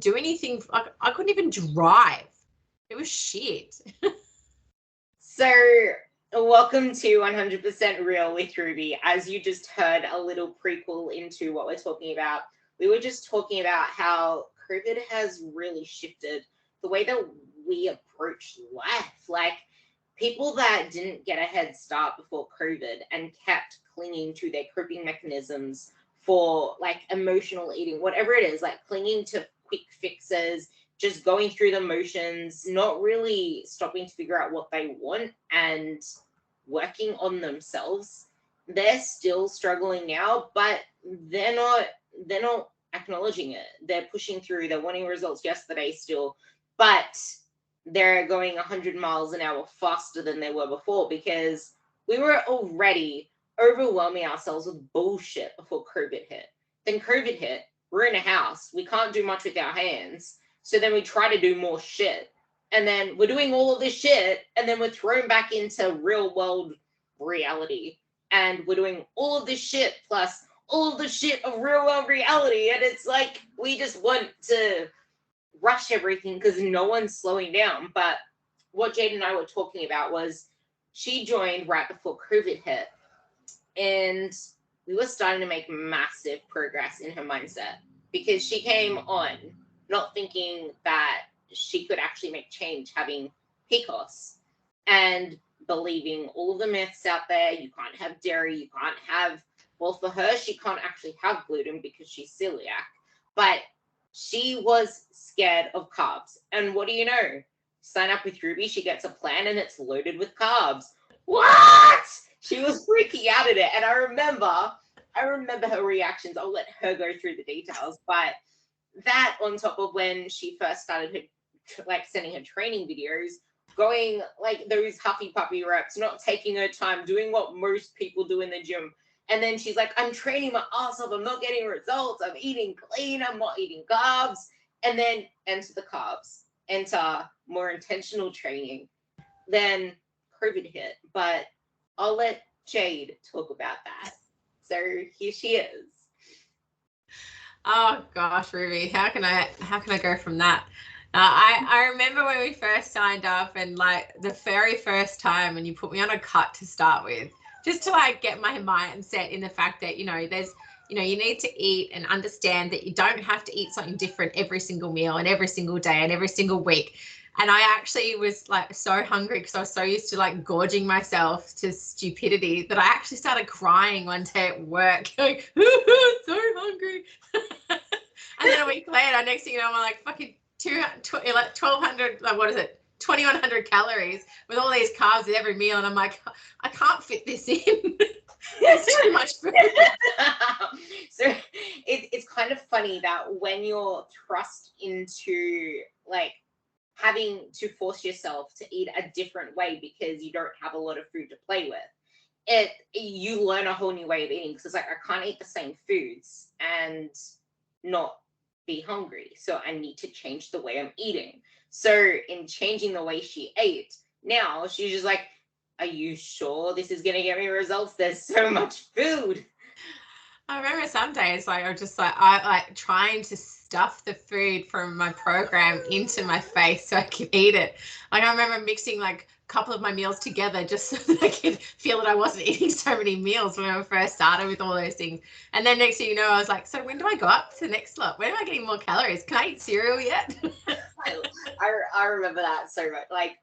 do anything. Like, I couldn't even drive. It was shit. So welcome to 100% Real with Ruby. As you just heard a little prequel into what we're talking about, we were just talking about how COVID has really shifted the way that we approach life. Like, people that didn't get a head start before COVID and kept clinging to their coping mechanisms for like emotional eating, whatever it is, like clinging to quick fixes, just going through the motions, not really stopping to figure out what they want and working on themselves. They're still struggling now, but they're not acknowledging it. They're pushing through. They're wanting results yesterday still, but they're going 100 miles an hour faster than they were before because we were already overwhelming ourselves with bullshit before COVID hit. Then COVID hit. We're in a house. We can't do much with our hands. So then we try to do more shit. And then we're doing all of this shit. And then we're thrown back into real world reality. And we're doing all of this shit plus all of the shit of real world reality. And it's like we just want to rush everything because no one's slowing down. But what Jade and I were talking about was she joined right before COVID hit. And we were starting to make massive progress in her mindset because she came on not thinking that she could actually make change having PCOS and believing all of the myths out there. You can't have dairy, you can't have, well, for her, she can't actually have gluten because she's celiac. But she was scared of carbs. And what do you know? Sign up with Ruby, she gets a plan and it's loaded with carbs. What? She was freaking out at it. And I remember her reactions. I'll let her go through the details. But that on top of when she first started her, like sending her training videos, going like those huffy puppy reps, not taking her time, doing what most people do in the gym. And then she's like, I'm training my ass off. I'm not getting results. I'm eating clean. I'm not eating carbs. And then enter the carbs, enter more intentional training. Then COVID hit. But I'll let Jade talk about that. So here she is. Oh gosh, Ruby, how can I go from that? I remember when we first signed up and like the very first time when you put me on a cut to start with, just to like get my mindset in the fact that, there's, you need to eat and understand that you don't have to eat something different every single meal and every single day and every single week. And I actually was like so hungry because I was so used to like gorging myself to stupidity that I actually started crying one day at work, going, so hungry. And then a week later, next thing you know, I'm like fucking 1,200, like what is it? 2,100 calories with all these carbs at every meal. And I'm like, I can't fit this in. It's too much food. So it's kind of funny that when you're thrust into like having to force yourself to eat a different way because you don't have a lot of food to play with, you learn a whole new way of eating because it's like I can't eat the same foods and not be hungry, so I need to change the way I'm eating. So in changing the way she ate, now she's just like, are you sure this is gonna get me results? There's so much food. I remember some days like I was just like I trying to stuff the food from my program into my face so I could eat it. Like I remember mixing like a couple of my meals together just so that I could feel that I wasn't eating so many meals when I first started with all those things. And then next thing you know, I was like, so when do I go up to the next lot? When am I getting more calories? Can I eat cereal yet? I remember that so much. Like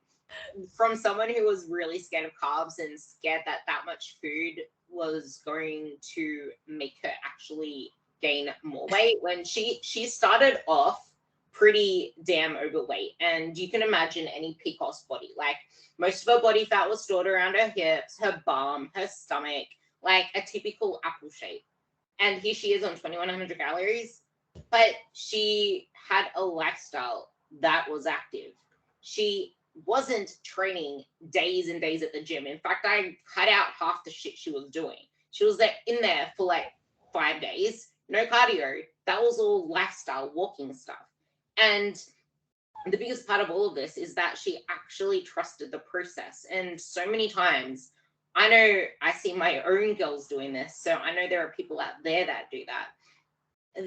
from someone who was really scared of carbs and scared that much food was going to make her actually gain more weight when she started off pretty damn overweight. And you can imagine any PCOS body, like most of her body fat was stored around her hips, her bum, her stomach, like a typical apple shape. And here she is on 2,100 calories, but she had a lifestyle that was active. She wasn't training days and days at the gym. In fact, I cut out half the shit she was doing. She was in there for like 5 days, no cardio. That was all lifestyle walking stuff. And the biggest part of all of this is that she actually trusted the process. And so many times, I know I see my own girls doing this, so I know there are people out there that do that.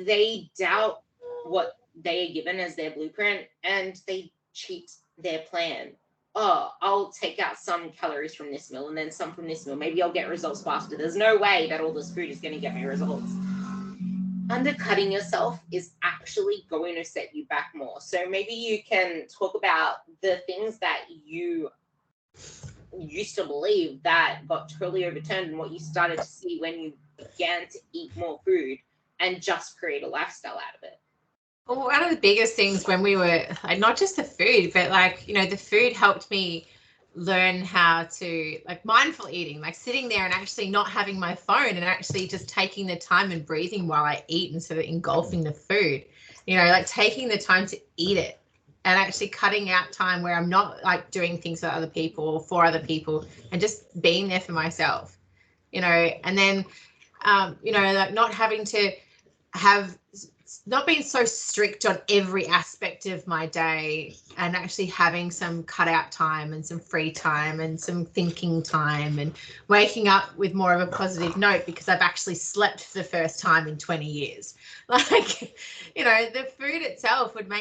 They doubt what they are given as their blueprint and they cheat their plan. Oh, I'll take out some calories from this meal and then some from this meal. Maybe I'll get results faster. There's no way that all this food is going to get me results. Undercutting yourself is actually going to set you back more. So maybe you can talk about the things that you used to believe that got totally overturned and what you started to see when you began to eat more food and just create a lifestyle out of it. Well, one of the biggest things when we were, like, not just the food, but like, you know, the food helped me learn how to, like, mindful eating, like sitting there and actually not having my phone and actually just taking the time and breathing while I eat instead of engulfing the food, you know, like taking the time to eat it and actually cutting out time where I'm not like doing things for other people or for other people and just being there for myself, you know, and then, you know, like not having to have, not being so strict on every aspect of my day and actually having some cutout time and some free time and some thinking time and waking up with more of a positive note because I've actually slept for the first time in 20 years. Like, you know, the food itself would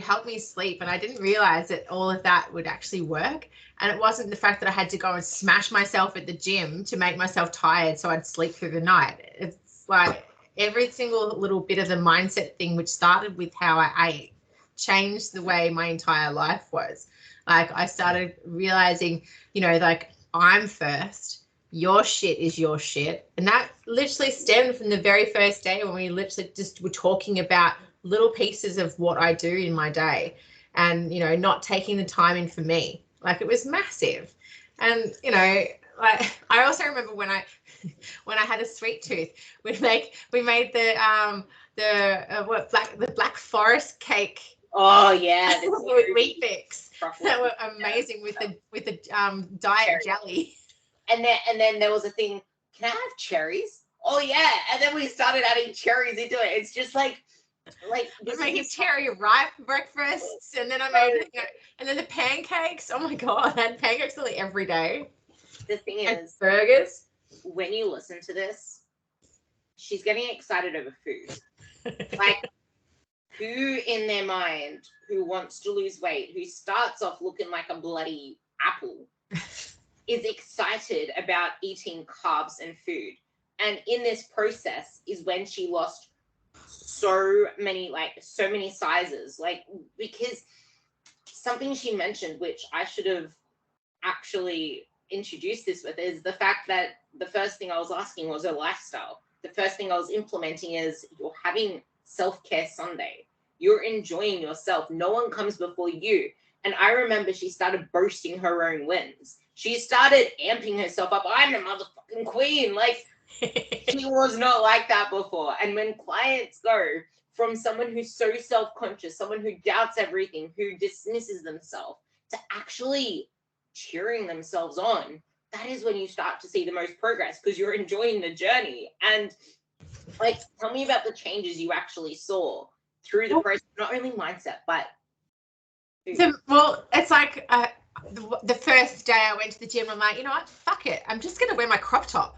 help me sleep. And I didn't realize that all of that would actually work. And it wasn't the fact that I had to go and smash myself at the gym to make myself tired so I'd sleep through the night. It's like, every single little bit of the mindset thing, which started with how I ate, changed the way my entire life was. Like I started realizing, you know, like I'm first, your shit is your shit. And that literally stemmed from the very first day when we literally just were talking about little pieces of what I do in my day and, you know, not taking the time in for me. Like it was massive. And, you know, like I also remember when I had a sweet tooth, we made the Black Forest cake. Oh yeah, with wheat bix that were amazing with the diet jelly. And then there was a thing. Can I have cherries? Oh yeah, and then we started adding cherries into it. It's just like we're making cherry ripe breakfasts, and then I made and then the pancakes. Oh my god, I had pancakes nearly every day. The thing is, burgers. When you listen to this, she's getting excited over food. Like, who in their mind who wants to lose weight, who starts off looking like a bloody apple, is excited about eating carbs and food? And in this process is when she lost so many sizes. Like, because something she mentioned, which I should have actually introduced this with, is the fact that the first thing I was asking was her lifestyle. The first thing I was implementing is you're having self-care Sunday. You're enjoying yourself. No one comes before you. And I remember she started boasting her own wins. She started amping herself up. I'm the motherfucking queen. Like, she was not like that before. And when clients go from someone who's so self-conscious, someone who doubts everything, who dismisses themselves, to actually cheering themselves on, that is when you start to see the most progress, because you're enjoying the journey. And like, tell me about the changes you actually saw through the process, not only mindset, but well, it's like the first day I went to the gym, I'm like, you know what, fuck it, I'm just gonna wear my crop top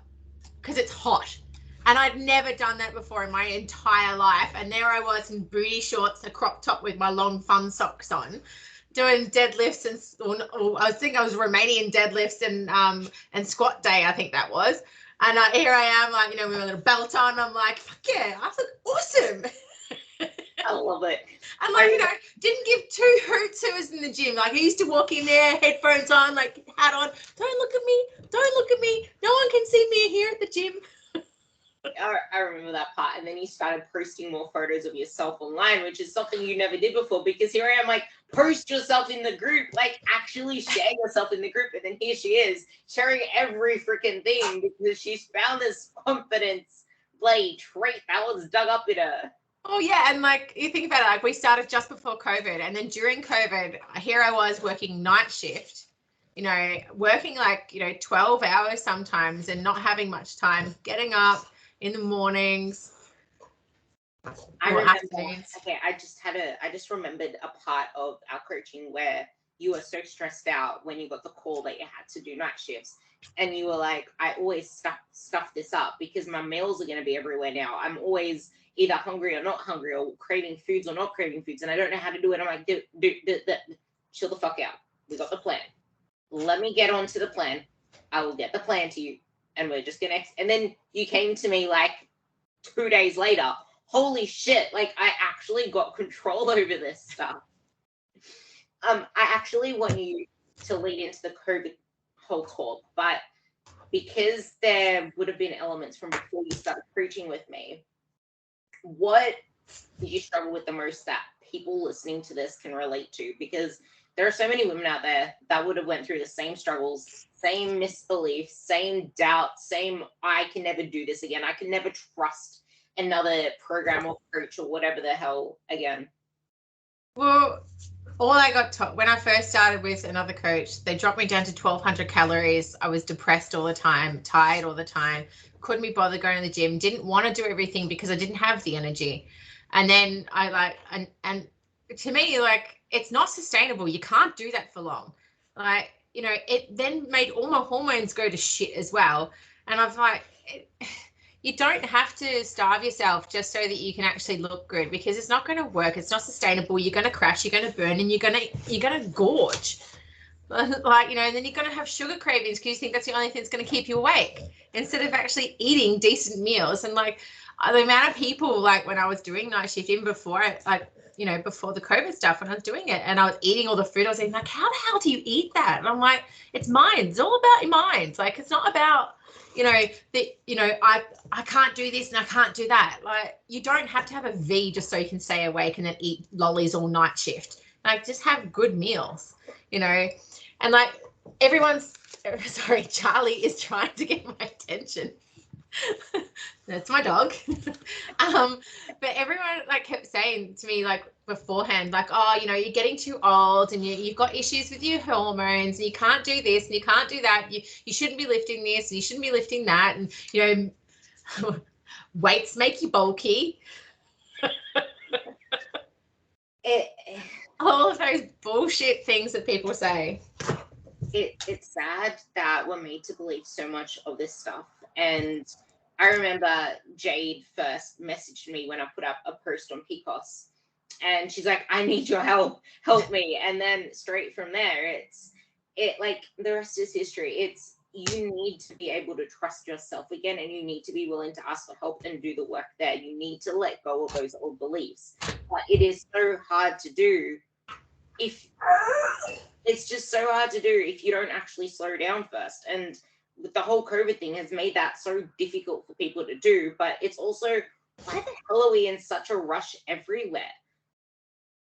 because it's hot. And I'd never done that before in my entire life. And there I was in booty shorts, a crop top with my long fun socks on, doing deadlifts or I think I was Romanian deadlifts and squat day, I think that was. And here I am, like, you know, with a little belt on. I'm like, fuck yeah, I look awesome. I love it. And like, you know, didn't give two hoots who was in the gym. Like I used to walk in there, headphones on, like hat on. Don't look at me. Don't look at me. No one can see me here at the gym. I remember that part. And then you started posting more photos of yourself online, which is something you never did before, because here I am, like, post yourself in the group, like actually share yourself in the group. And then here she is sharing every freaking thing because she's found this confidence bloody trait that was dug up in her. Oh yeah, and like you think about it, like we started just before COVID, and then during COVID, here I was working night shift, you know, working like, you know, 12 hours sometimes and not having much time, getting up in the mornings. I remember, okay, I just remembered a part of our coaching where you were so stressed out when you got the call that you had to do night shifts. And you were like, I always stuff this up because my meals are going to be everywhere now. I'm always either hungry or not hungry, or craving foods or not craving foods, and I don't know how to do it. I'm like, chill the fuck out. We got the plan. Let me get onto the plan. I will get the plan to you, and we're just gonna. And then you came to me like 2 days later. Holy shit! Like, I actually got control over this stuff. I actually want you to lead into the COVID whole talk, but because there would have been elements from before you started preaching with me, what do you struggle with the most that people listening to this can relate to? Because there are so many women out there that would have went through the same struggles, same misbeliefs, same doubt, same I can never do this again. I can never trust another program or coach or whatever the hell again. Well, all I got taught when I first started with another coach, they dropped me down to 1,200 calories. I was depressed all the time, tired all the time, couldn't be bothered going to the gym, didn't want to do everything because I didn't have the energy. And then I like, and to me, like, it's not sustainable. You can't do that for long. Like, you know, it then made all my hormones go to shit as well. And I was like, you don't have to starve yourself just so that you can actually look good, because it's not going to work. It's not sustainable. You're going to crash, you're going to burn, and you're going to gorge. Like, you know, and then you're going to have sugar cravings because you think that's the only thing that's going to keep you awake, instead of actually eating decent meals. And like, the amount of people, like when I was doing night shift, even before before the COVID stuff, when I was doing it and I was eating all the food, I was like, how the hell do you eat that? And I'm like, it's mind. It's all about your mind. Like, it's not about, I can't do this and I can't do that. Like, you don't have to have a V just so you can stay awake and then eat lollies all night shift. Like, just have good meals, and like Charlie is trying to get my attention. That's my dog. But everyone like kept saying to me like beforehand, like, oh, you're getting too old and you've got issues with your hormones and you can't do this and you can't do that. You shouldn't be lifting this and you shouldn't be lifting that. And, weights make you bulky. All of those bullshit things that people say. It's sad that we're made to believe so much of this stuff. And I remember Jade first messaged me when I put up a post on PCOS, and she's like, I need your help me. And then straight from there, like the rest is history. You need to be able to trust yourself again, and you need to be willing to ask for help and do the work there. You need to let go of those old beliefs. But it is so hard to do it's just so hard to do if you don't actually slow down first. And with the whole COVID thing has made that so difficult for people to do. But it's also, why the hell are we in such a rush everywhere?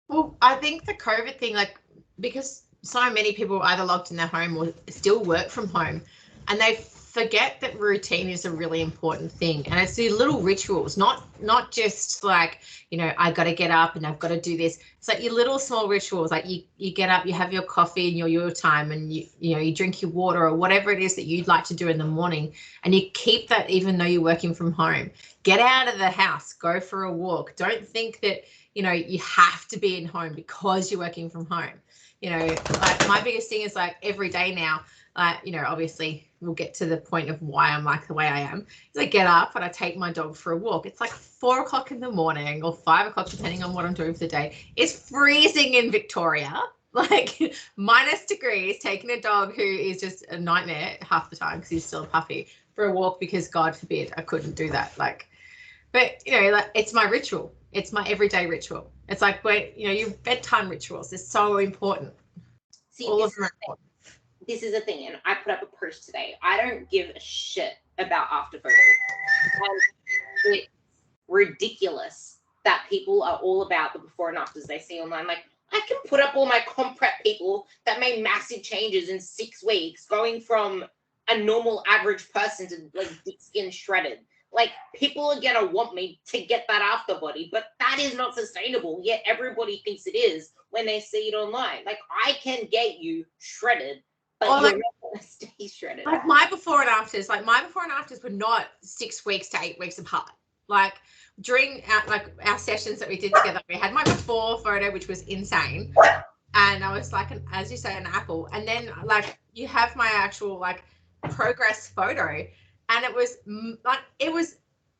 Well, I think the COVID thing, like, because so many people are either locked in their home or still work from home, and they forget that routine is a really important thing. And it's the little rituals, not just like, I got to get up and I've got to do this. It's like your little small rituals, like you get up, you have your coffee and your time, and you drink your water or whatever it is that you'd like to do in the morning, and you keep that even though you're working from home. Get out of the house, go for a walk. Don't think that you have to be in home because you're working from home. Like my biggest thing is like every day now, obviously we'll get to the point of why I'm like the way I am, is I get up and I take my dog for a walk. It's like 4 o'clock in the morning or 5 o'clock, depending on what I'm doing for the day. It's freezing in Victoria, like minus degrees, taking a dog who is just a nightmare half the time because he's still a puppy for a walk, because God forbid I couldn't do that. Like, but like it's my ritual. It's my everyday ritual. It's like your bedtime rituals is so important. See, all of them are important. This is a thing, and I put up a post today. I don't give a shit about after photos. And it's ridiculous that people are all about the before and afters they see online. Like, I can put up all my comp prep people that made massive changes in 6 weeks, going from a normal average person to like thick skin shredded. Like, people are gonna want me to get that after body, but that is not sustainable. Yet everybody thinks it is when they see it online. Like, I can get you shredded, but you're not gonna stay shredded. Like my before and afters were not 6 weeks to 8 weeks apart. Like during our sessions that we did together, we had my before photo, which was insane, and I was like, as you say, an apple. And then like you have my actual like progress photo. And it was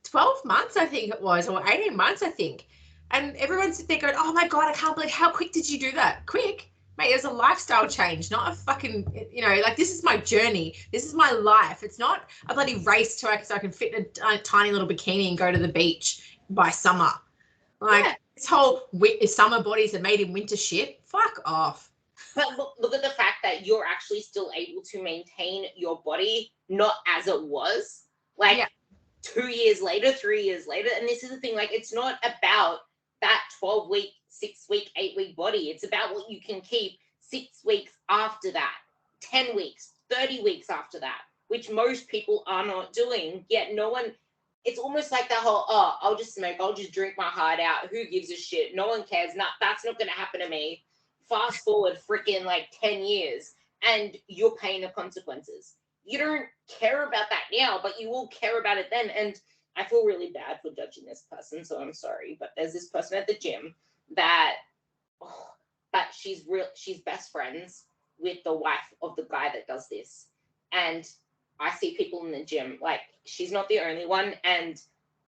12 months, I think it was, or 18 months, I think. And everyone's there going, oh my God, I can't believe, how quick did you do that? Quick? Mate, it was a lifestyle change, not a fucking, you know, like this is my journey. This is my life. It's not a bloody race so I can fit in a tiny little bikini and go to the beach by summer. Like this whole summer bodies are made in winter shit. Fuck off. But look at the fact that you're actually still able to maintain your body not as it was. Like 2 years later, 3 years later. And this is the thing, like it's not about that 12-week, 6-week, 8-week body. It's about what you can keep 6 weeks after that, 10 weeks, 30 weeks after that, which most people are not doing. Yet no one, it's almost like that whole, oh, I'll just smoke, I'll just drink my heart out. Who gives a shit? No one cares. That's not going to happen to me. Fast forward freaking like 10 years and you're paying the consequences. You don't care about that now, but you will care about it then. And I feel really bad for judging this person, so I'm sorry. But there's this person at the gym that, but she's best friends with the wife of the guy that does this. And I see people in the gym, like she's not the only one, and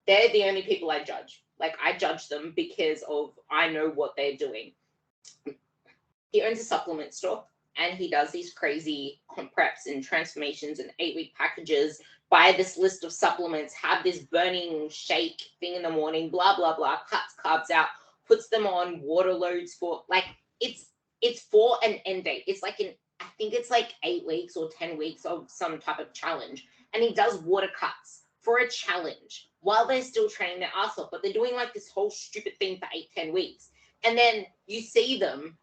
they're the only people I judge. Like I judge them because of I know what they're doing. He owns a supplement store and he does these crazy preps and transformations and 8-week packages, buy this list of supplements, have this burning shake thing in the morning, blah, blah, blah, cuts carbs out, puts them on water loads for like, it's for an end date. It's like I think it's like 8 weeks or 10 weeks of some type of challenge. And he does water cuts for a challenge while they're still training their ass off, but they're doing like this whole stupid thing for 8-10 weeks. And then you see them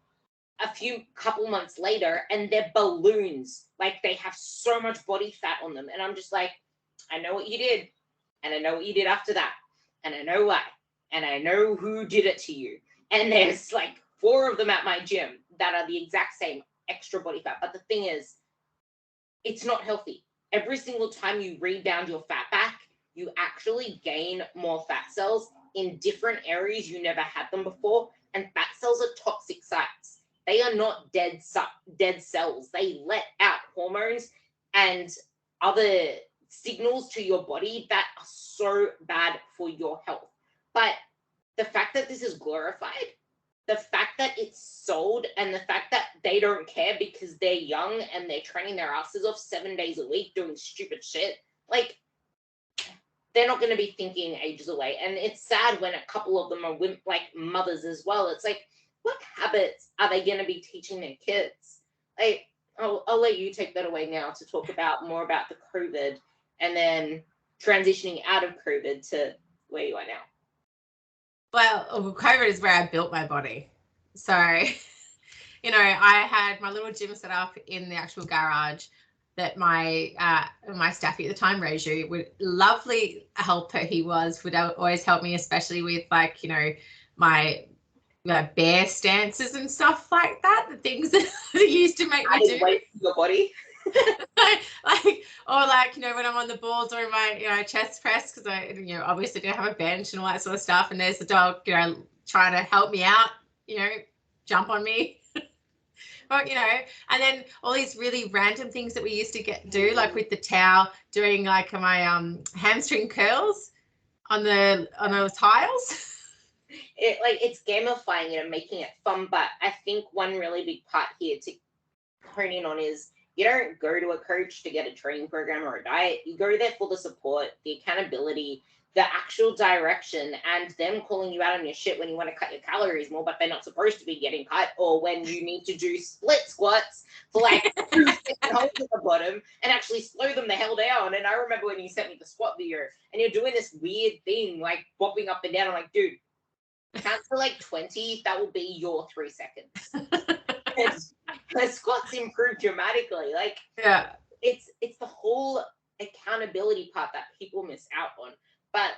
a couple months later and they're balloons. Like they have so much body fat on them. And I'm just like, I know what you did. And I know what you did after that. And I know why. And I know who did it to you. And there's like 4 of them at my gym that are the exact same extra body fat. But the thing is, it's not healthy. Every single time you rebound your fat back, you actually gain more fat cells in different areas you never had them before. And fat cells are toxic sites. They are not dead cells. They let out hormones and other signals to your body that are so bad for your health. But the fact that this is glorified, the fact that it's sold, and the fact that they don't care because they're young and they're training their asses off 7 days a week doing stupid shit, like they're not going to be thinking ages away. And it's sad when a couple of them are like mothers as well. It's like, what habits are they going to be teaching their kids? Like, I'll let you take that away now to talk about more about the COVID and then transitioning out of COVID to where you are now. Well, COVID is where I built my body. So, you know, I had my little gym set up in the actual garage that my staffy at the time, Reju, would lovely helper he was, would always help me, especially with like, you know, my bear stances and stuff like that, the things that he used to make me do. Weight your body. Like, or like, you know, when I'm on the ball doing my, you know, chest press, because I, you know, obviously don't have a bench and all that sort of stuff, and there's the dog, you know, trying to help me out, you know, jump on me. But, you know, and then all these really random things that we used to do, like with the towel, doing like my hamstring curls on those tiles. It's gamifying it and making it fun, but I think one really big part here to hone in on is you don't go to a coach to get a training program or a diet. You go there for the support, the accountability, the actual direction, and them calling you out on your shit when you want to cut your calories more, but they're not supposed to be getting cut, or when you need to do split squats for like 2 holes at the bottom and actually slow them the hell down. And I remember when you sent me the squat video and you're doing this weird thing, like bopping up and down. I'm like, dude, count to like 20. That will be your 3 seconds. The squats improve dramatically. Like, yeah, it's the whole accountability part that people miss out on. But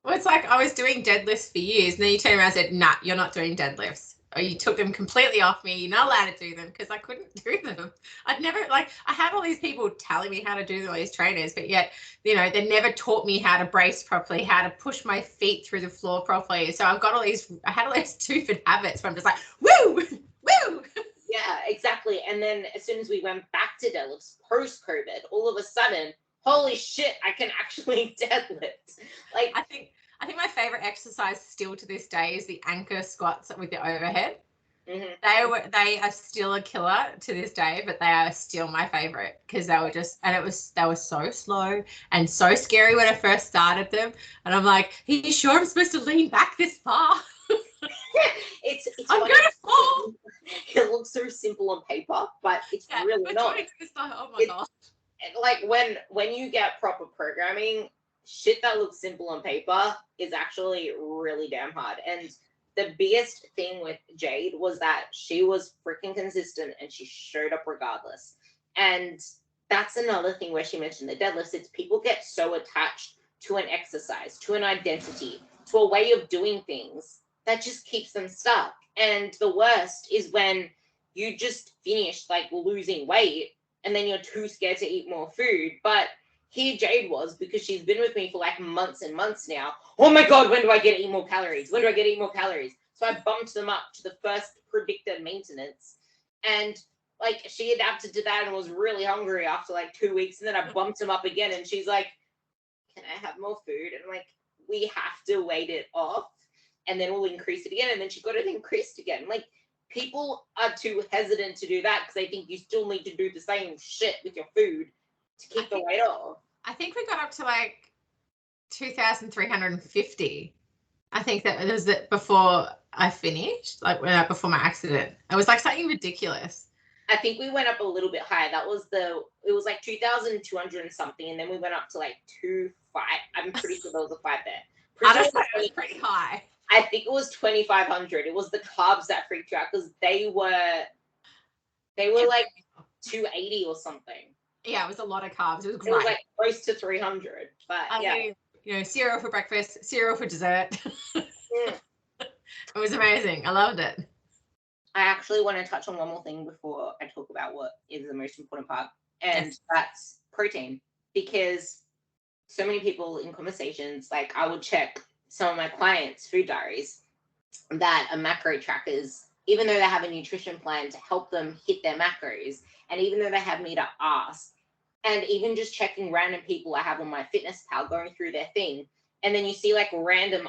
well, it's like I was doing deadlifts for years, and then you turned around and said, "Nah, you're not doing deadlifts," or you took them completely off me. You're not allowed to do them because I couldn't do them. I'd never, like, I had all these people telling me how to do them, all these trainers, but yet, you know, they never taught me how to brace properly, how to push my feet through the floor properly. So I had all these stupid habits where I'm just like, woo, woo. Yeah, exactly. And then as soon as we went back to deadlifts post-COVID, all of a sudden, holy shit, I can actually deadlift. Like, I think my favorite exercise still to this day is the anchor squats with the overhead. mm-hmm. They are still a killer to this day, but they are still my favorite because they were just, and they were so slow and so scary when I first started them. And I'm like, are you sure I'm supposed to lean back this far? it's I'm funny. gonna fall. It looks so simple on paper, but it's really not. Oh my god. Like when you get proper programming, shit that looks simple on paper is actually really damn hard. And the biggest thing with Jade was that she was freaking consistent and she showed up regardless. And that's another thing where she mentioned the deadlifts. It's people get so attached to an exercise, to an identity, to a way of doing things that just keeps them stuck. And the worst is when you just finish like losing weight and then you're too scared to eat more food. But here Jade was, because she's been with me for like months and months now. Oh my God, when do I get to eat more calories? When do I get to eat more calories? So I bumped them up to the first predicted maintenance. And like she adapted to that and was really hungry after like 2 weeks. And then I bumped them up again and she's like, can I have more food? And I'm like, we have to wait it off and then we'll increase it again. And then she got it increased again. Like, people are too hesitant to do that because they think you still need to do the same shit with your food to keep the weight off. I think we got up to like 2,350. I think that was it before I finished, like before my accident. It was like something ridiculous. I think we went up a little bit higher. It was like 2,200 and something, and then we went up to like 2,500. I'm pretty sure there was a 5 there. It was pretty high. I think it was 2,500. It was the carbs that freaked you out because they were like 280 or something. Yeah, it was a lot of carbs. It was great. It was like close to 300. But yeah, cereal for breakfast, cereal for dessert. It was amazing. I loved it. I actually want to touch on one more thing before I talk about what is the most important part, and that's protein. Because so many people in conversations, like I would check some of my clients' food diaries that are macro trackers, even though they have a nutrition plan to help them hit their macros, and even though they have me to ask, and even just checking random people I have on my fitness pal going through their thing, and then you see like random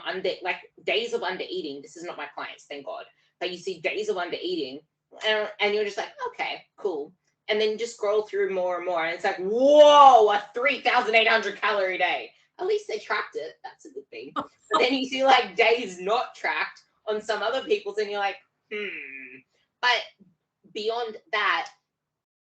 days of under eating. This is not my clients, thank God, but you see days of under eating, and you're just like, okay, cool. And then you just scroll through more and more, and it's like, whoa, a 3,800 calorie day. At least they tracked it. That's a good thing. But then you see like days not tracked on some other people's, and you're like, But beyond that,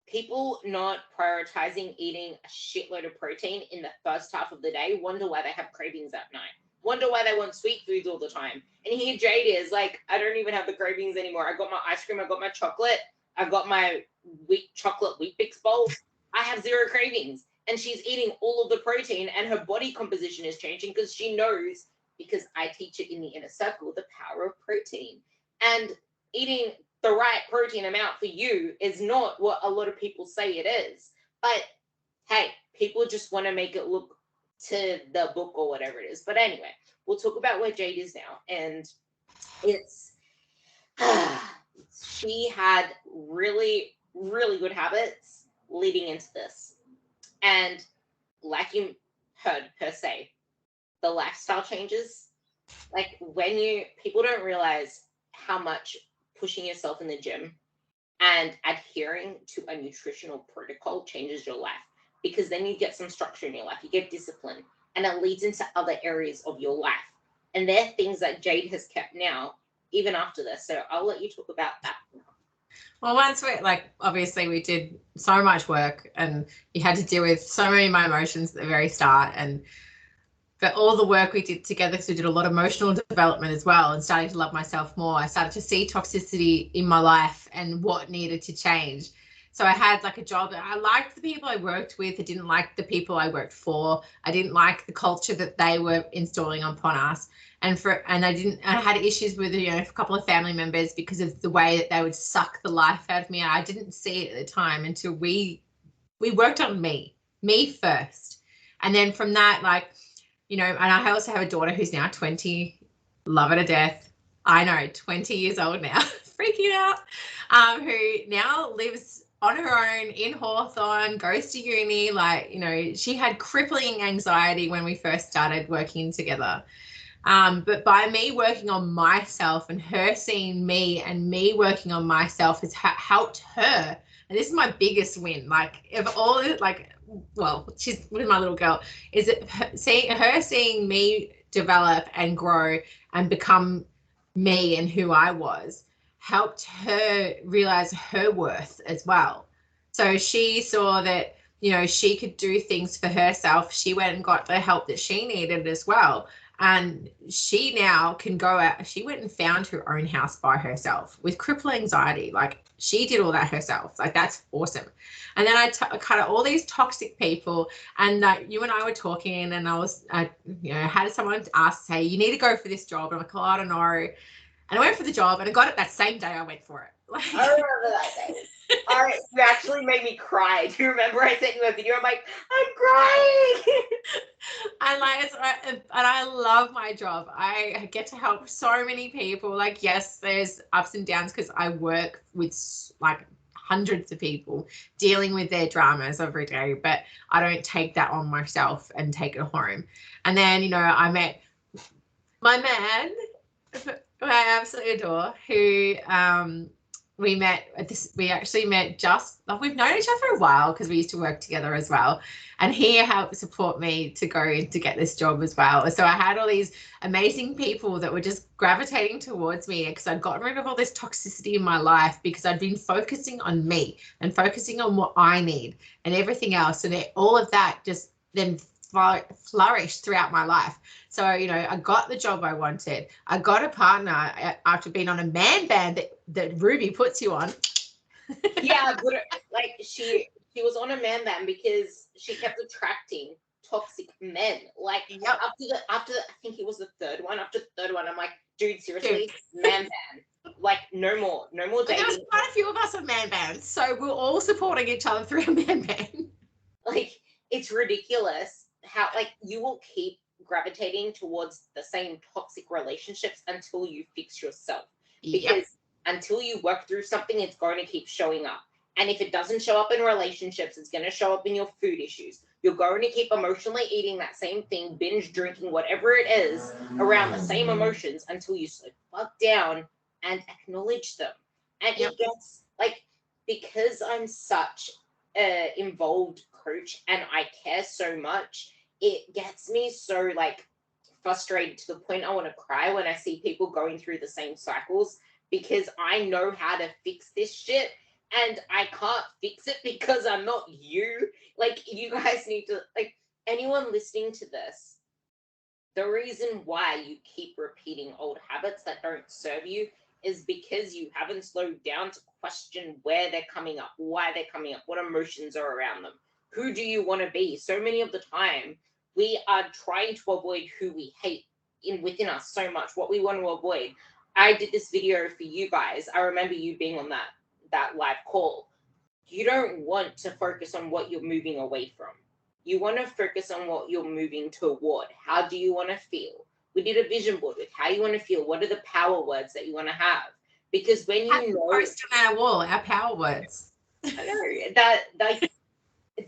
people not prioritizing eating a shitload of protein in the first half of the day wonder why they have cravings at night. Wonder why they want sweet foods all the time. And here Jade is like, I don't even have the cravings anymore. I got my ice cream. I got my chocolate. I got my chocolate Weet-Bix bowl. I have zero cravings. And she's eating all of the protein, and her body composition is changing because she knows, because I teach it in the inner circle, the power of protein. And eating the right protein amount for you is not what a lot of people say it is. But hey, people just want to make it look to the book or whatever it is. But anyway, we'll talk about where Jade is now. And it's she had really, really good habits leading into this. And like you heard her say, the lifestyle changes. Like people don't realize how much pushing yourself in the gym and adhering to a nutritional protocol changes your life, because then you get some structure in your life, you get discipline, and it leads into other areas of your life. And they're things that Jade has kept now, even after this. So I'll let you talk about that. Well, once obviously we did so much work, and you had to deal with so many of my emotions at the very start, but all the work we did together, because we did a lot of emotional development as well, and starting to love myself more. I started to see toxicity in my life and what needed to change. So I had like a job. I liked the people I worked with. I didn't like the people I worked for. I didn't like the culture that they were installing upon us. I had issues with, a couple of family members because of the way that they would suck the life out of me. I didn't see it at the time until we worked on me first. And then from that, and I also have a daughter who's now 20, love her to death. I know, 20 years old now, freaking out, who now lives on her own in Hawthorne, goes to uni. Like, you know, she had crippling anxiety when we first started working together. But by me working on myself and her seeing me and me working on myself has helped her. And this is my biggest win. Like, of all, like, well, she's with my little girl, is it seeing me develop and grow and become me and who I was helped her realize her worth as well. So she saw that, you know, she could do things for herself. She went and got the help that she needed as well. And she now can go out. She went and found her own house by herself with crippling anxiety. Like, she did all that herself. Like, that's awesome. And then I cut out all these toxic people. And you and I were talking, and you know, had someone ask, say, you need to go for this job. And I'm like, oh, I don't know. And I went for the job, and I got it that same day I went for it. Like, I remember that day. All right, you actually made me cry. Do you remember I sent you a video? I'm like, I'm crying. And I love my job. I get to help so many people. Like, yes, there's ups and downs because I work with like hundreds of people dealing with their dramas every day, but I don't take that on myself and take it home. And then, you know, I met my man, who I absolutely adore, who we actually met just, we've known each other for a while because we used to work together as well, and he helped support me to go to get this job as well. So I had all these amazing people that were just gravitating towards me because I'd gotten rid of all this toxicity in my life because I'd been focusing on me and focusing on what I need and everything else, and all of that just then flourished throughout my life. So, you know, I got the job I wanted. I got a partner after being on a man band that Ruby puts you on. Yeah, but like she was on a man band because she kept attracting toxic men. Like, yep. after I think it was the third one. After the third one, I'm like, dude, seriously, man band. Like, no more dating. There was quite a few of us on man bands, so we're all supporting each other through a man band. Like, it's ridiculous how, like, you will keep gravitating towards the same toxic relationships until you fix yourself. Because yep. until you work through something, it's going to keep showing up. And if it doesn't show up in relationships, it's going to show up in your food issues. You're going to keep emotionally eating that same thing, binge drinking, whatever it is, around the same emotions until you slow fuck down and acknowledge them. And yep. it gets, like, because I'm such a involved coach and I care so much, it gets me so, like, frustrated to the point I want to cry when I see people going through the same cycles, because I know how to fix this shit and I can't fix it because I'm not you. Like, you guys need to, like, anyone listening to this, the reason why you keep repeating old habits that don't serve you is because you haven't slowed down to question where they're coming up, why they're coming up, what emotions are around them. Who do you want to be? So many of the time, we are trying to avoid who we hate within us so much, what we want to avoid. I did this video for you guys. I remember you being on that live call. You don't want to focus on what you're moving away from. You want to focus on what you're moving toward. How do you want to feel? We did a vision board with how you want to feel. What are the power words that you want to have? Because when you know, post on our wall, our power words. I know that, like,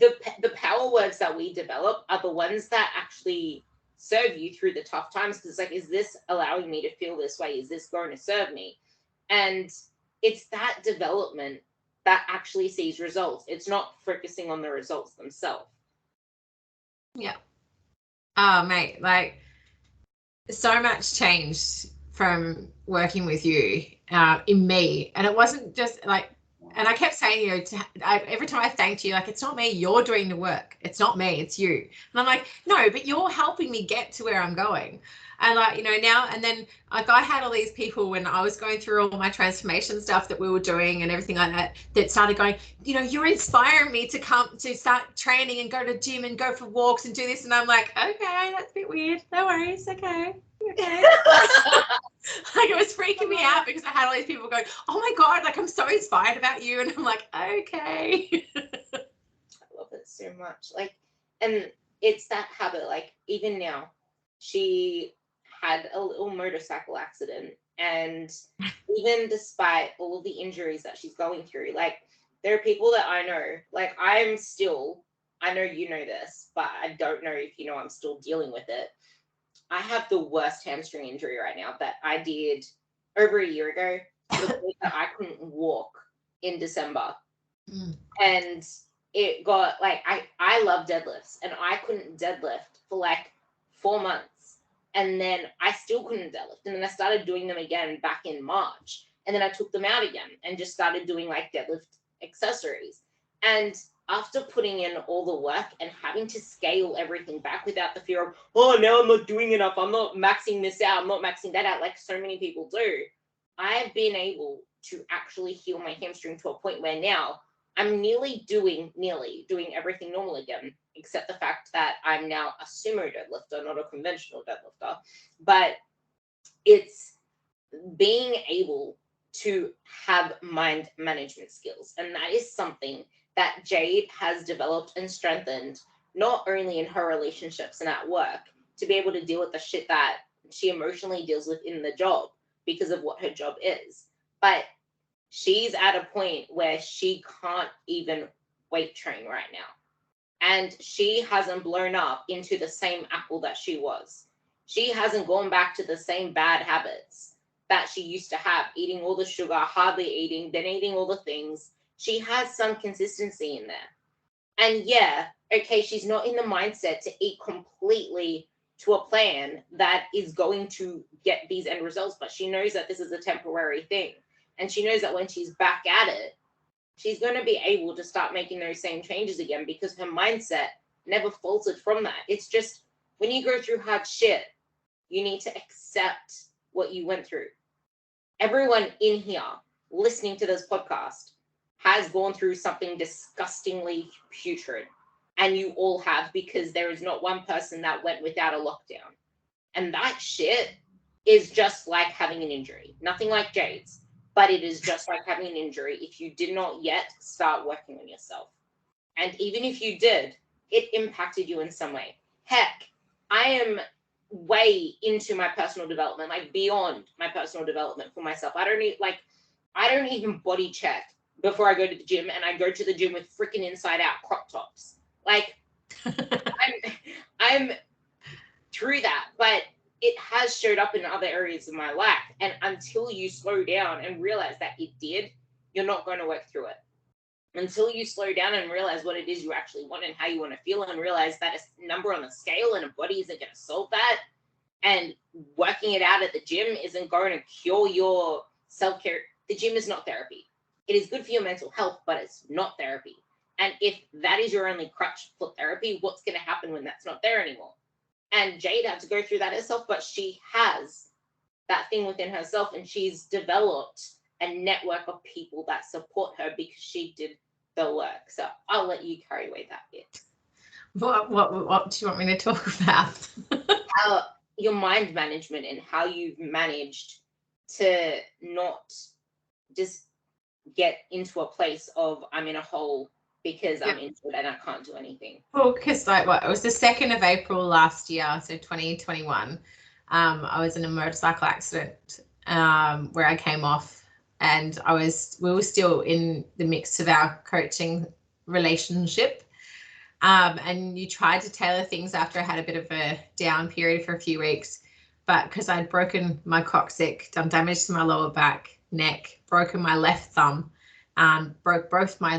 the power words that we develop are the ones that actually serve you through the tough times. Because, like, is this allowing me to feel this way? Is this going to serve me? And it's that development that actually sees results. It's not focusing on the results themselves. Yeah. Oh, mate, like, so much changed from working with you in me. And it wasn't just like, and I kept saying, you know, every time I thanked you, like, it's not me, you're doing the work. It's not me, it's you. And I'm like, no, but you're helping me get to where I'm going. And, like, you know, now, and then, like, I had all these people when I was going through all my transformation stuff that we were doing and everything like that, that started going, you know, you're inspiring me to come to start training and go to gym and go for walks and do this. And I'm like, okay, that's a bit weird. No worries. Okay. Like, it was freaking me out because I had all these people going, oh my God, like, I'm so inspired about you. And I'm like, okay. I love it so much. Like, and it's that habit. Like, even now, she had a little motorcycle accident, and even despite all of the injuries that she's going through, like, there are people that I know, like I know you know this, but I don't know if you know I'm still dealing with it. I have the worst hamstring injury right now that I did over a year ago. That I couldn't walk in December. And it got like, I love deadlifts, and I couldn't deadlift for like 4 months. And then I still couldn't deadlift. And then I started doing them again back in March. And then I took them out again and just started doing like deadlift accessories. And after putting in all the work and having to scale everything back without the fear of, oh, now I'm not doing enough, I'm not maxing this out, I'm not maxing that out, like so many people do, I've been able to actually heal my hamstring to a point where now I'm nearly doing everything normal again, except the fact that I'm now a sumo deadlifter, not a conventional deadlifter. But it's being able to have mind management skills. And that is something that Jade has developed and strengthened, not only in her relationships and at work, to be able to deal with the shit that she emotionally deals with in the job because of what her job is, but she's at a point where she can't even weight train right now. And she hasn't blown up into the same apple that she was. She hasn't gone back to the same bad habits that she used to have, eating all the sugar, hardly eating, then eating all the things. She has some consistency in there. And yeah, okay, she's not in the mindset to eat completely to a plan that is going to get these end results, but she knows that this is a temporary thing. And she knows that when she's back at it, she's going to be able to start making those same changes again because her mindset never faltered from that. It's just when you go through hard shit, you need to accept what you went through. Everyone in here listening to this podcast has gone through something disgustingly putrid. And you all have, because there is not one person that went without a lockdown. And that shit is just like having an injury. Nothing like Jade's, but it is just like having an injury if you did not yet start working on yourself. And even if you did, it impacted you in some way. Heck, I am way into my personal development, like beyond my personal development for myself. I don't even body check before I go to the gym, and I go to the gym with freaking inside out crop tops. Like I'm through that, but it has showed up in other areas of my life. And until you slow down and realize that it did, you're not going to work through it. Until you slow down and realize what it is you actually want and how you want to feel, and realize that a number on the scale and a body isn't going to solve that. And working it out at the gym isn't going to cure your self-care. The gym is not therapy. It is good for your mental health, but it's not therapy. And if that is your only crutch for therapy, what's going to happen when that's not there anymore? And Jade had to go through that herself, but she has that thing within herself, and she's developed a network of people that support her because she did the work. So I'll let you carry away that bit. What do you want me to talk about? How your mind management and how you've managed to not just get into a place of I'm in a hole because I'm into it and I can't do anything. Well, because it was the 2nd of April last year, so 2021. I was in a motorcycle accident where I came off, and we were still in the mix of our coaching relationship. And you tried to tailor things after I had a bit of a down period for a few weeks, but because I'd broken my coccyx, done damage to my lower back, neck, broken my left thumb, broke both my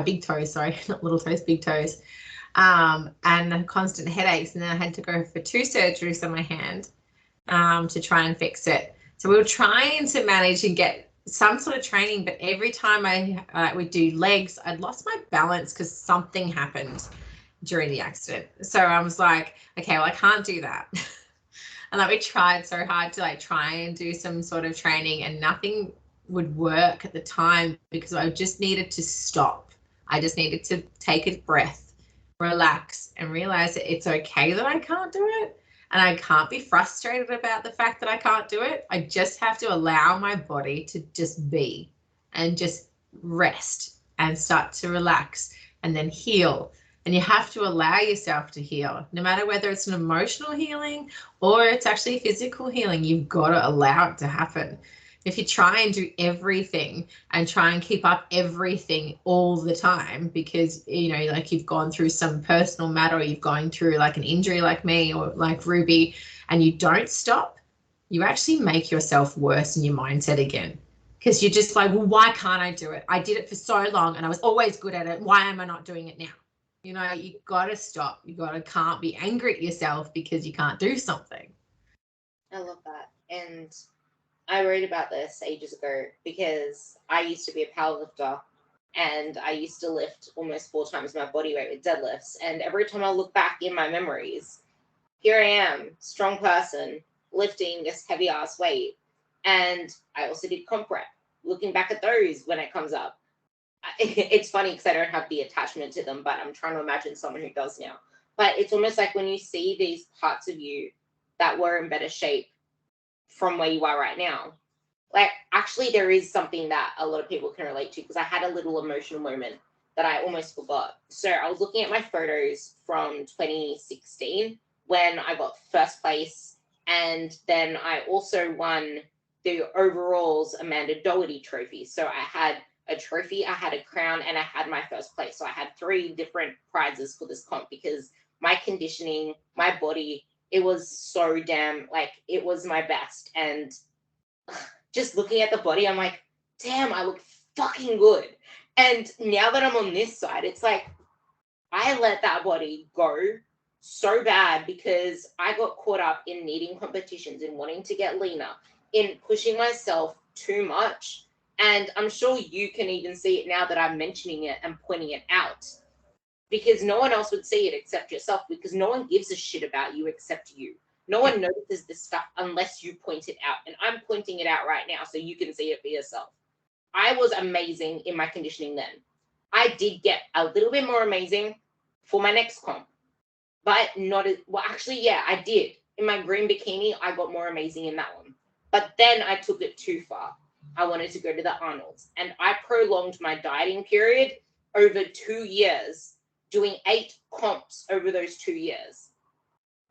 big toes, not little toes, big toes, and constant headaches. And then I had to go for 2 surgeries on my hand to try and fix it. So we were trying to manage and get some sort of training, but every time I would do legs, I'd lost my balance because something happened during the accident. So I was like, okay, well, I can't do that. And we tried so hard to try and do some sort of training, and nothing would work at the time because I just needed to stop. I just needed to take a breath, relax, and realize that it's okay that I can't do it. And I can't be frustrated about the fact that I can't do it. I just have to allow my body to just be and just rest and start to relax and then heal. And you have to allow yourself to heal, no matter whether it's an emotional healing or it's actually physical healing. You've got to allow it to happen. If you try and do everything and try and keep up everything all the time because, you know, like you've gone through some personal matter or you've gone through like an injury like me or like Ruby and you don't stop, you actually make yourself worse in your mindset again. Because you're just like, well, why can't I do it? I did it for so long and I was always good at it. Why am I not doing it now? You know, you got to stop. You can't be angry at yourself because you can't do something. I love that. And I wrote about this ages ago because I used to be a powerlifter and I used to lift almost 4 times my body weight with deadlifts. And every time I look back in my memories, here I am, strong person, lifting this heavy ass weight. And I also did comp rep, looking back at those when it comes up. It's funny because I don't have the attachment to them, but I'm trying to imagine someone who does now. But it's almost like when you see these parts of you that were in better shape from where you are right now, like actually there is something that a lot of people can relate to because I had a little emotional moment that I almost forgot. So I was looking at my photos from 2016 when I got first place, and then I also won the overalls Amanda Doherty trophy. So I had a trophy, I had a crown, and I had my first place. So I had 3 different prizes for this comp because my conditioning, my body, it was so damn, like, it was my best. And just looking at the body, I'm like, damn, I look fucking good. And now that I'm on this side, it's like, I let that body go so bad because I got caught up in needing competitions, in wanting to get leaner, in pushing myself too much. And I'm sure you can even see it now that I'm mentioning it and pointing it out, because no one else would see it except yourself, because no one gives a shit about you except you. No one notices this stuff unless you point it out. And I'm pointing it out right now so you can see it for yourself. I was amazing in my conditioning then. I did get a little bit more amazing for my next comp, but not as well. Actually, yeah, I did. In my green bikini, I got more amazing in that one. But then I took it too far. I wanted to go to the Arnolds, and I prolonged my dieting period over 2 years, doing 8 comps over those 2 years.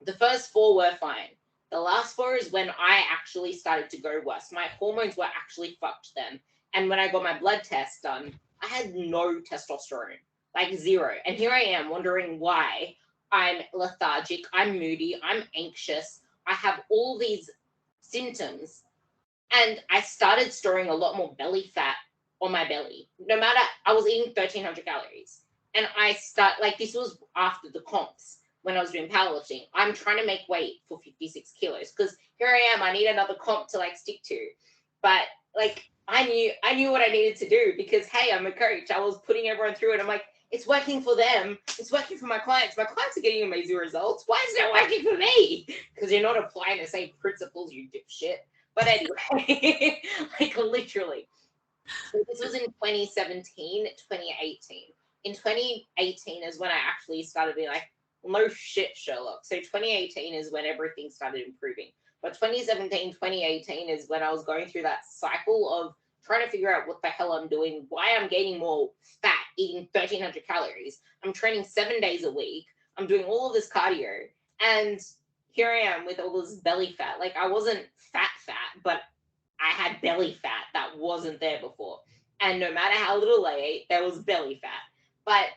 The first 4 were fine. The last 4 is when I actually started to go worse. My hormones were actually fucked then. And when I got my blood test done, I had no testosterone, like 0. And here I am wondering why I'm lethargic, I'm moody, I'm anxious, I have all these symptoms. And I started storing a lot more belly fat on my belly. No matter, I was eating 1,300 calories. And this was after the comps when I was doing powerlifting. I'm trying to make weight for 56 kilos because here I am, I need another comp to like stick to. But like, I knew what I needed to do because, hey, I'm a coach. I was putting everyone through it. I'm like, it's working for them. It's working for my clients. My clients are getting amazing results. Why is it working for me? Because you're not applying the same principles, you dipshit. But anyway, like literally. So this was in 2017, 2018. In 2018 is when I actually started being like, no shit, Sherlock. So 2018 is when everything started improving. But 2017, 2018 is when I was going through that cycle of trying to figure out what the hell I'm doing, why I'm gaining more fat, eating 1,300 calories. I'm training 7 days a week. I'm doing all of this cardio. And here I am with all this belly fat. Like, I wasn't fat, but I had belly fat that wasn't there before. And no matter how little I ate, there was belly fat. But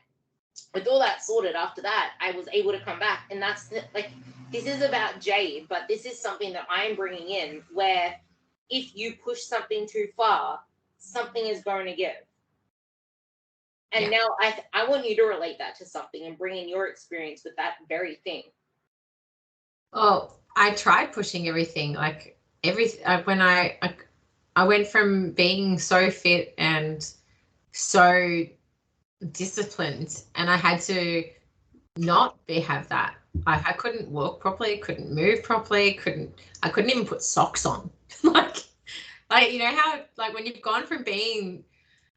with all that sorted after that, I was able to come back. And that's like, this is about Jade, but this is something that I'm bringing in where if you push something too far, something is going to give. And now I want you to relate that to something and bring in your experience with that very thing. Oh, I tried pushing everything, when I went from being so fit and so disciplined, and I had to not have that. I couldn't walk properly, couldn't move properly, I couldn't even put socks on. like you know how like when you've gone from being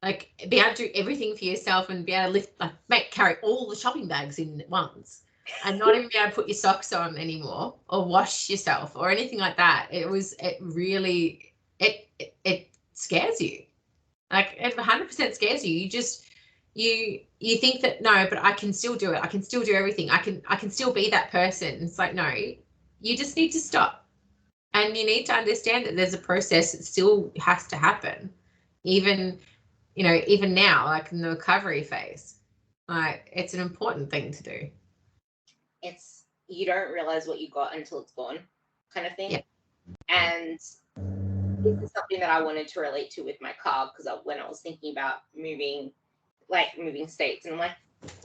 like be able to do everything for yourself and be able to lift carry all the shopping bags in at once and not even be able to put your socks on anymore or wash yourself or anything like that. It really scares you. Like it 100% scares you. You just you think that no, but I can still do it. I can still do everything. I can still be that person. It's like, no, you just need to stop. And you need to understand that there's a process that still has to happen, even, you know, even now, like in the recovery phase. Like, it's an important thing to do. It's, you don't realize what you got until it's gone, kind of thing. Yeah. And this is something that I wanted to relate to with my car, because when I was thinking about moving states, and I'm like,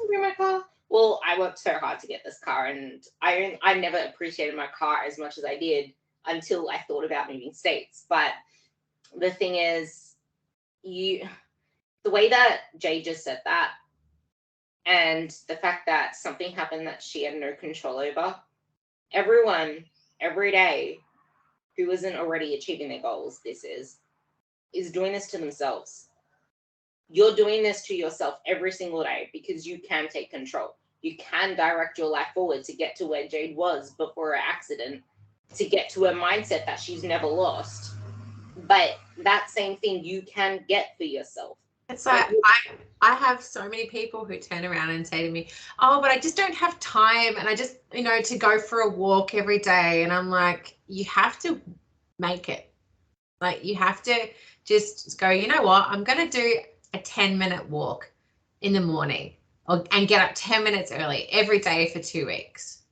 moving my car. Well, I worked so hard to get this car, and I never appreciated my car as much as I did until I thought about moving states. But the thing is, the way that Jay just said that, and the fact that something happened that she had no control over, everyone, every day, who isn't already achieving their goals, is doing this to themselves. You're doing this to yourself every single day because you can take control. You can direct your life forward to get to where Jade was before her accident, to get to a mindset that she's never lost. But that same thing you can get for yourself. It's like, I have so many people who turn around and say to me, oh, but I just don't have time, and I just, you know, to go for a walk every day. And I'm like, you have to make it. Like, you have to just go, you know what, I'm going to do a 10-minute walk in the morning, and get up 10 minutes early every day for 2 weeks.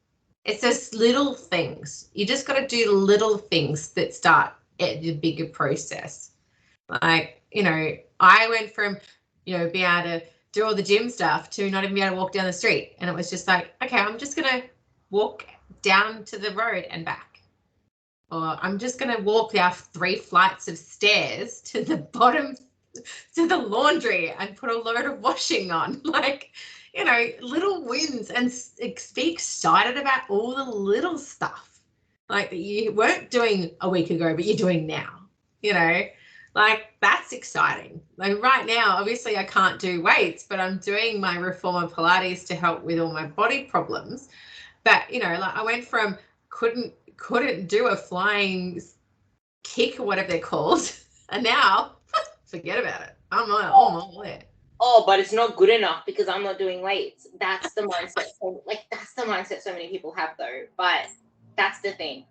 It's just little things. You just got to do little things that start at the bigger process. Like, you know, I went from, you know, being able to do all the gym stuff to not even be able to walk down the street. And it was just like, okay, I'm just going to walk down to the road and back. Or I'm just going to walk down 3 flights of stairs to the bottom, to the laundry, and put a load of washing on. Like, you know, little wins, and be excited about all the little stuff like that you weren't doing a week ago, but you're doing now, you know. Like, that's exciting. Like, right now, obviously I can't do weights, but I'm doing my reformer Pilates to help with all my body problems. But, you know, like, I went from couldn't do a flying kick or whatever they're called, and now forget about it. I'm all there. Oh, but it's not good enough because I'm not doing weights. That's the mindset. That's the mindset so many people have, though. But that's the thing.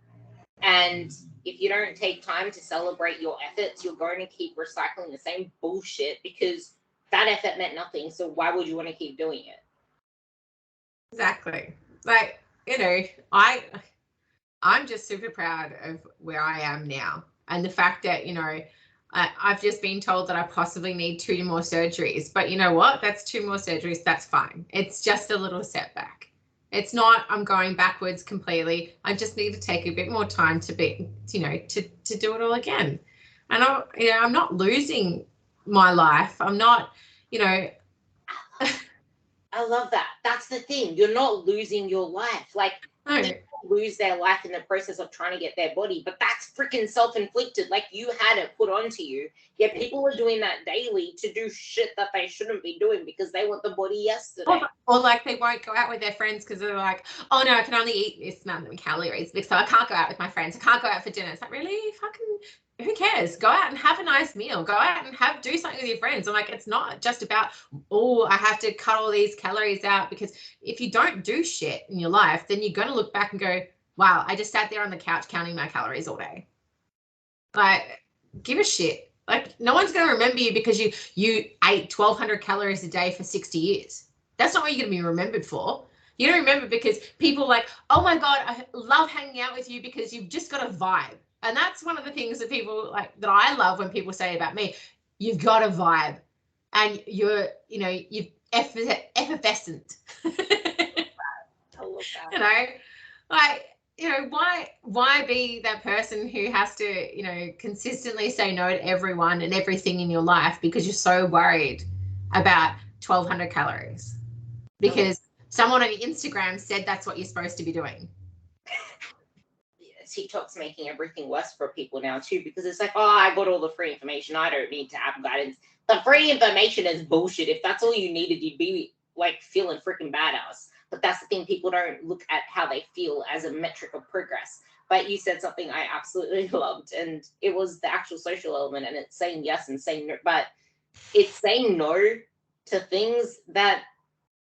And if you don't take time to celebrate your efforts, you're going to keep recycling the same bullshit because that effort meant nothing. So why would you want to keep doing it? Exactly. Like, you know, I'm just super proud of where I am now, and the fact that, you know, I've just been told that I possibly need 2 more surgeries. But you know what? That's 2 more surgeries. That's fine. It's just a little setback. It's not, I'm going backwards completely. I just need to take a bit more time to be, you know, to do it all again. And I'm not losing my life. I'm not, you know. I love that. That's the thing. You're not losing your life. Like, No. people lose their life in the process of trying to get their body, but that's freaking self-inflicted. Like, you had it put onto you. Yet people are doing that daily to do shit that they shouldn't be doing because they want the body yesterday. Or like, they won't go out with their friends because they're like, oh no, I can only eat this amount of calories, so I can't go out with my friends. I can't go out for dinner. It's like, really? Fucking, who cares? Go out and have a nice meal. Go out and do something with your friends. I'm like, it's not just about, oh, I have to cut all these calories out, because if you don't do shit in your life, then you're going to look back and go, wow, I just sat there on the couch counting my calories all day. Like, give a shit. Like, no one's going to remember you because you ate 1,200 calories a day for 60 years. That's not what you're going to be remembered for. You're going to remember because people are like, oh my God, I love hanging out with you because you've just got a vibe. And that's one of the things that people like, that I love when people say about me, you've got a vibe and you're, you know, you're effervescent. I love that. You know, like, you know, why be that person who has to, you know, consistently say no to everyone and everything in your life because you're so worried about 1,200 calories because someone on Instagram said that's what you're supposed to be doing. TikTok's making everything worse for people now too, because it's like, oh, I got all the free information. I don't need to have guidance. The free information is bullshit. If that's all you needed, you'd be like feeling freaking badass. But that's the thing, people don't look at how they feel as a metric of progress. But you said something I absolutely loved, and it was the actual social element, and it's saying yes and saying no, but it's saying no to things that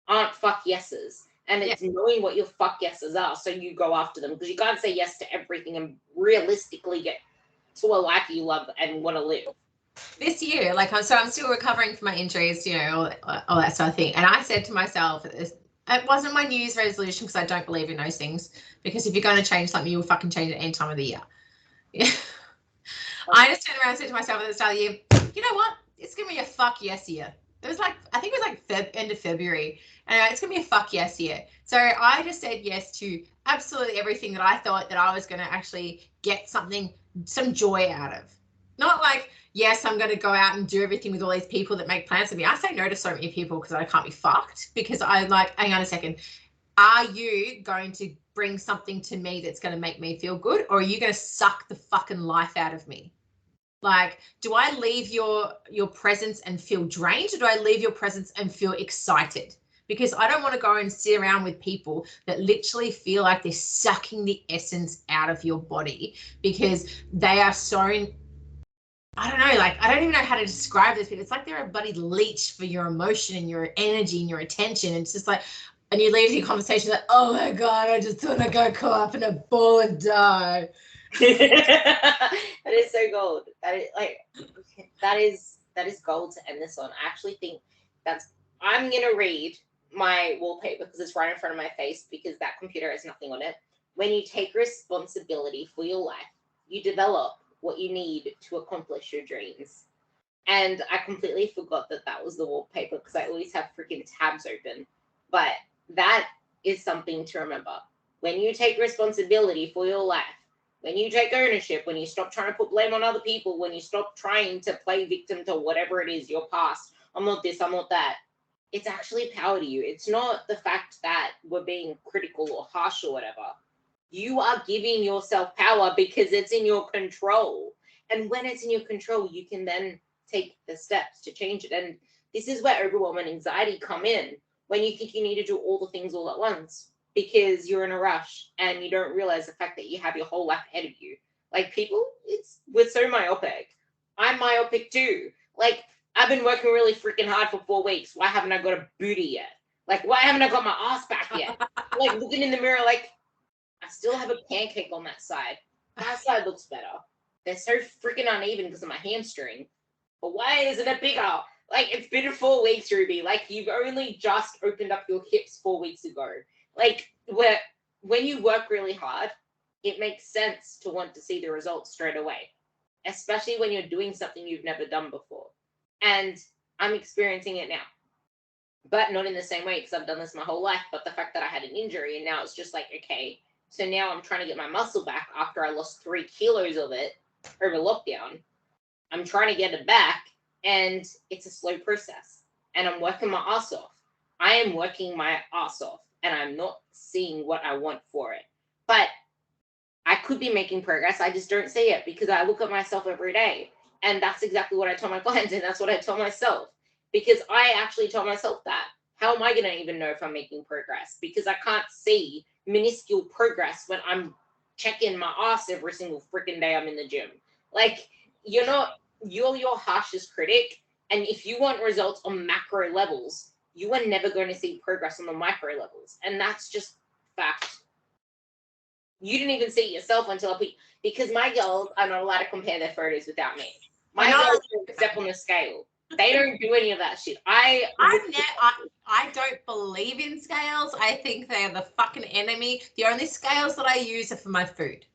aren't fuck yeses. And it's knowing what your fuck yeses are, so you go after them, because you can't say yes to everything and realistically get to a life you love and want to live. This year, like, I'm still recovering from my injuries, you know, all that sort of thing. And I said to myself, it wasn't my New Year's resolution, because I don't believe in those things. Because if you're going to change something, you'll fucking change it any time of the year. Yeah. I just turned around and said to myself at the start of the year, you know what? It's going to be a fuck yes year. It was like, I think it was like end of February. And it's going to be a fuck yes year. So I just said yes to absolutely everything that I thought that I was going to actually get some joy out of. Not like, yes, I'm going to go out and do everything with all these people that make plans for me. I say no to so many people because I can't be fucked, because I like, hang on a second. Are you going to bring something to me that's going to make me feel good, or are you going to suck the fucking life out of me? Like, do I leave your presence and feel drained, or do I leave your presence and feel excited? Because I don't want to go and sit around with people that literally feel like they're sucking the essence out of your body, because they are so, I don't know, like, I don't even know how to describe this, but it's like they're a bloody leech for your emotion and your energy and your attention. And it's just like, and you leave your conversation like, oh my God, I just want to go curl up in a ball and die. That is so gold. That is gold to end this on. I actually think I'm gonna read my wallpaper because it's right in front of my face, because that computer has nothing on it. When you take responsibility for your life, you develop what you need to accomplish your dreams. And I completely forgot that was the wallpaper, because I always have freaking tabs open. But that is something to remember. When you take responsibility for your life, when you take ownership, when you stop trying to put blame on other people, when you stop trying to play victim to whatever it is, your past, I'm not this, I'm not that, it's actually power to you. It's not the fact that we're being critical or harsh or whatever. You are giving yourself power because it's in your control. And when it's in your control, you can then take the steps to change it. And this is where overwhelm and anxiety come in, when you think you need to do all the things all at once, because you're in a rush and you don't realize the fact that you have your whole life ahead of you. Like, people, we're so myopic. I'm myopic too. Like, I've been working really freaking hard for 4 weeks. Why haven't I got a booty yet? Like, why haven't I got my ass back yet? Like, looking in the mirror, like, I still have a pancake on that side. That side looks better. They're so freaking uneven because of my hamstring. But why isn't it bigger? Like, it's been 4 weeks, Ruby. Like, you've only just opened up your hips 4 weeks ago. Like, when you work really hard, it makes sense to want to see the results straight away, especially when you're doing something you've never done before. And I'm experiencing it now, but not in the same way, because I've done this my whole life. But the fact that I had an injury, and now it's just like, okay, so now I'm trying to get my muscle back after I lost 3 kilos of it over lockdown. I'm trying to get it back, and it's a slow process, and I'm working my ass off. I am working my ass off, and I'm not seeing what I want for it. But I could be making progress. I just don't see it, because I look at myself every day. And that's exactly what I tell my clients, and that's what I tell myself. Because I actually tell myself that. How am I going to even know if I'm making progress? Because I can't see minuscule progress when I'm checking my ass every single freaking day I'm in the gym. Like, you're your harshest critic. And if you want results on macro levels, you are never going to see progress on the micro levels. And that's just fact. You didn't even see it yourself until because my girls are not allowed to compare their photos without me. My girls don't step on the scale. They don't do any of that shit. I don't believe in scales. I think they are the fucking enemy. The only scales that I use are for my food.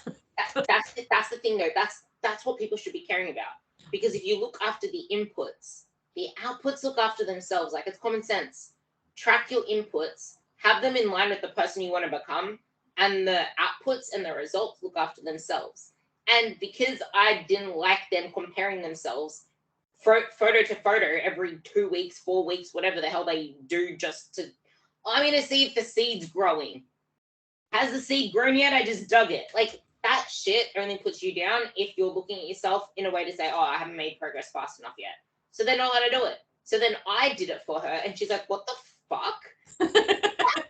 That's the thing, though. That's what people should be caring about. Because if you look after the inputs, the outputs look after themselves. Like, it's common sense. Track your inputs. Have them in line with the person you want to become. And the outputs and the results look after themselves. And because I didn't like them comparing themselves photo to photo every 2 weeks, 4 weeks, whatever the hell they do, just to, I'm going to see if the seed's growing. Has the seed grown yet? I just dug it. Like, that shit only puts you down if you're looking at yourself in a way to say, oh, I haven't made progress fast enough yet. So they're not allowed to do it. So then I did it for her, and she's like, what the fuck?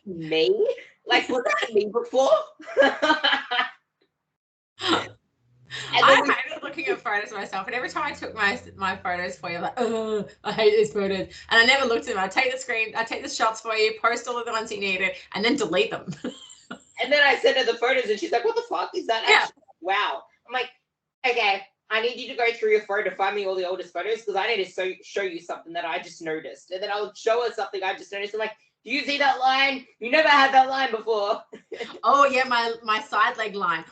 Me? Like, was that me before? looking at photos of myself, and every time I took my photos for you, I'm like, oh, I hate these photos, and I never looked at them. I take the shots for you, post all of the ones you needed, and then delete them. And then I sent her the photos, and she's like, "What the fuck is that?" Yeah. Actually? Wow. I'm like, okay, I need you to go through your phone to find me all the oldest photos because I need to show you something that I just noticed, and then I'll show her something I just noticed. I'm like, do you see that line? You never had that line before. Oh yeah, my side leg line.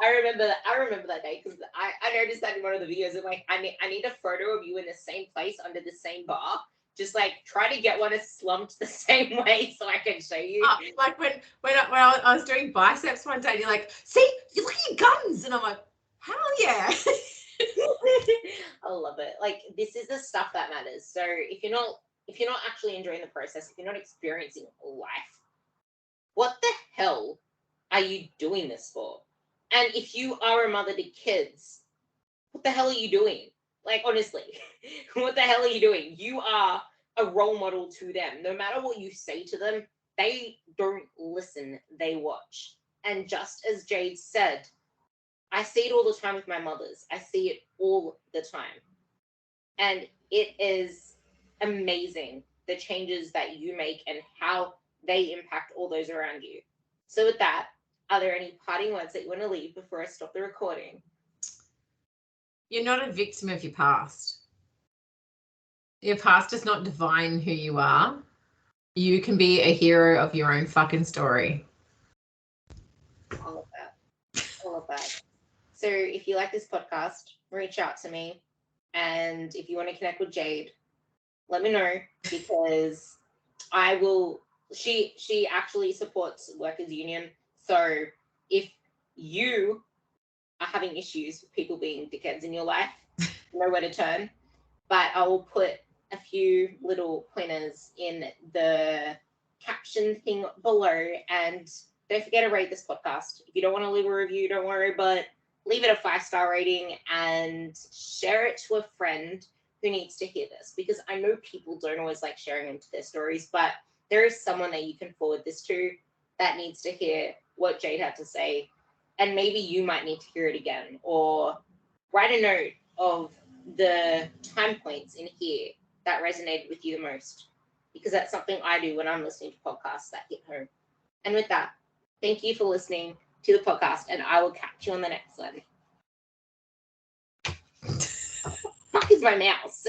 I remember that day because I noticed that in one of the videos. I'm like, I need a photo of you in the same place under the same bar. Just like try to get one as slumped the same way so I can show you. Oh, like when I was doing biceps one day, and you're like, see, you look at your guns, and I'm like, hell yeah. I love it. Like this is the stuff that matters. So if you're not actually enjoying the process, if you're not experiencing life, what the hell are you doing this for? And if you are a mother to kids, what the hell are you doing? Like, honestly, what the hell are you doing? You are a role model to them. No matter what you say to them, they don't listen, they watch. And just as Jade said, I see it all the time with my mothers. I see it all the time. And it is amazing the changes that you make and how they impact all those around you. So with that, are there any parting words that you want to leave before I stop the recording? You're not a victim of your past. Your past does not define who you are. You can be a hero of your own fucking story. All of that. All of that. So if you like this podcast, reach out to me. And if you want to connect with Jade, let me know because I will. She actually supports Workers Union. So if you are having issues with people being dickheads in your life, you know where to turn. But I will put a few little pointers in the caption thing below. And don't forget to rate this podcast. If you don't want to leave a review, don't worry, but leave it a 5-star rating and share it to a friend who needs to hear this, because I know people don't always like sharing into their stories, but there is someone that you can forward this to that needs to hear what Jade had to say, and maybe you might need to hear it again, or write a note of the time points in here that resonated with you the most, because that's something I do when I'm listening to podcasts that hit home. And with that, thank you for listening to the podcast, and I will catch you on the next one. Fuck is my mouse?